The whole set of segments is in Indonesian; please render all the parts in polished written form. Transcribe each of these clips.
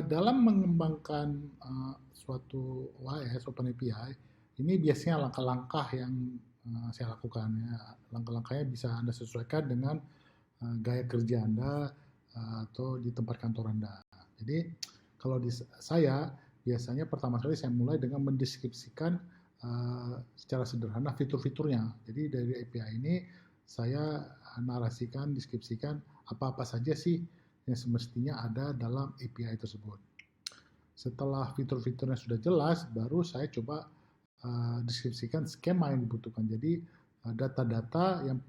Dalam mengembangkan suatu OAS, Open API, ini biasanya langkah-langkah yang saya lakukan ya. Langkah-langkahnya bisa Anda sesuaikan dengan gaya kerja Anda atau di tempat kantor Anda. Jadi kalau di saya biasanya pertama kali saya mulai dengan mendeskripsikan secara sederhana fitur-fiturnya. Jadi dari API ini saya narasikan, deskripsikan apa-apa saja sih yang semestinya ada dalam API tersebut. Setelah fitur-fiturnya sudah jelas, baru saya coba deskripsikan skema yang dibutuhkan. Jadi data-data yang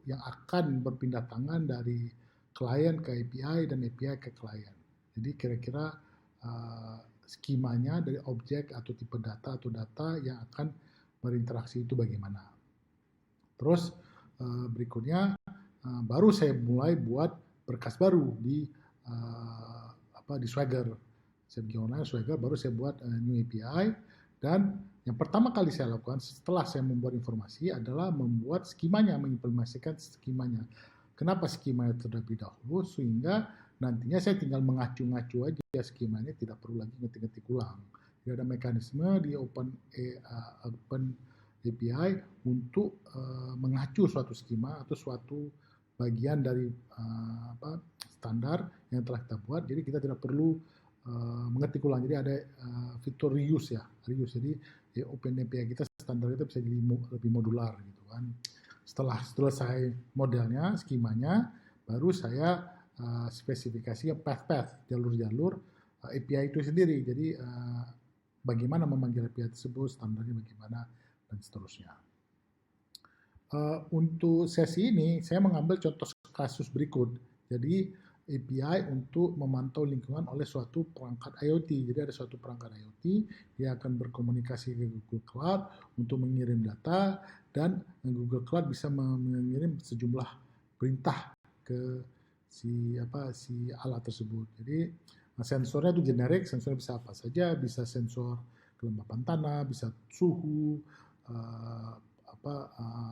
yang akan berpindah tangan dari klien ke API dan API ke klien. Jadi kira-kira skemanya dari objek atau tipe data atau data yang akan berinteraksi itu bagaimana. Terus berikutnya baru saya mulai buat berkas baru di Swagger. Saya bikin online Swagger, baru saya buat new API, dan yang pertama kali saya lakukan setelah saya membuat informasi adalah membuat skemanya, mengimplementasikan skemanya. Kenapa skemanya terlebih dahulu? Sehingga nantinya saya tinggal mengacu-ngacu aja skemanya, tidak perlu lagi ngetik-ngetik ulang. Jadi ada mekanisme di Open API untuk mengacu suatu skema atau suatu bagian dari standar yang telah kita buat. Jadi kita tidak perlu mengetik ulang. Jadi ada fitur reuse ya, reuse. Jadi Open API kita standar kita bisa jadi lebih modular gitu kan. Setelah selesai modelnya, skemanya, baru saya spesifikasi path-path, jalur-jalur API itu sendiri. Jadi bagaimana memanggil API tersebut, standarnya bagaimana, dan seterusnya. Untuk sesi ini, saya mengambil contoh kasus berikut. Jadi API untuk memantau lingkungan oleh suatu perangkat IoT. Jadi ada suatu perangkat IoT, dia akan berkomunikasi ke Google Cloud untuk mengirim data, dan Google Cloud bisa mengirim sejumlah perintah ke si alat tersebut. Jadi sensornya itu generik, sensornya bisa apa saja, bisa sensor kelembapan tanah, bisa suhu,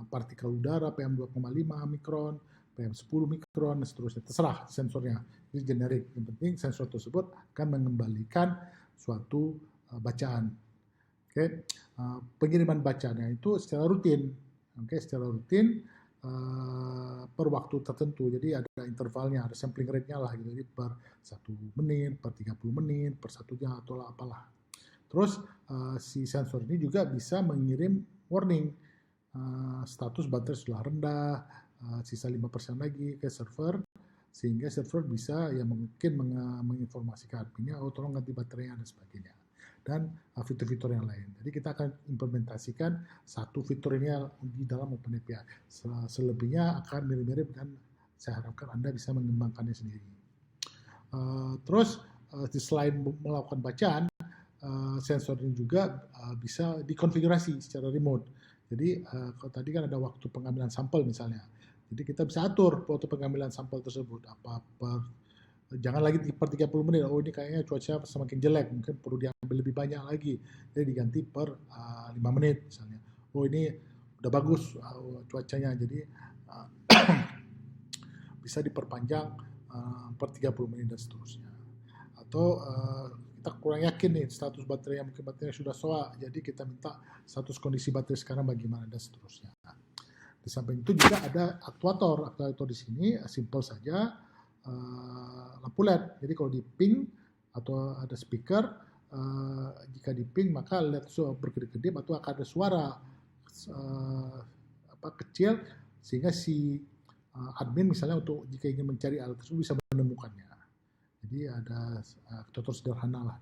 partikel udara PM2,5 mikron, PM10 mikron, dan seterusnya. Terserah sensornya. Jadi generik. Yang penting sensor tersebut akan mengembalikan suatu bacaan. Oke. Pengiriman bacaannya itu secara rutin. Oke, secara rutin per waktu tertentu. Jadi ada intervalnya, ada sampling rate-nya lah gitu. Jadi per 1 menit, per 30 menit, per 1 jam atau apalah. Terus si sensor ini juga bisa mengirim warning. Status baterai sudah rendah, sisa 5% lagi ke server, sehingga server bisa ya mungkin menginformasikan adminnya, oh tolong ganti baterainya dan sebagainya, dan fitur-fitur yang lain. Jadi kita akan implementasikan satu fitur ini di dalam OpenAPI. Selebihnya akan mirip-mirip dan saya harapkan Anda bisa mengembangkannya sendiri. Terus selain melakukan bacaan, sensor ini juga bisa dikonfigurasi secara remote. Jadi kalau tadi kan ada waktu pengambilan sampel misalnya. Jadi kita bisa atur waktu pengambilan sampel tersebut. Jangan lagi per 30 menit. Oh ini kayaknya cuaca semakin jelek, mungkin perlu diambil lebih banyak lagi. Jadi diganti per 5 menit misalnya. Oh ini udah bagus cuacanya, jadi bisa diperpanjang per 30 menit dan seterusnya. Atau kita kurang yakin nih status baterai, mungkin baterai sudah soak, jadi kita minta status kondisi baterai sekarang bagaimana dan seterusnya. Di samping itu juga ada aktuator di sini simple saja, lampu LED. Jadi kalau di ping atau ada speaker, jika di ping maka LED berkedip-kedip atau akan ada suara kecil, sehingga si admin misalnya untuk jika ingin mencari alat tersebut bisa menemukannya. Jadi ada aktuator sederhana lah.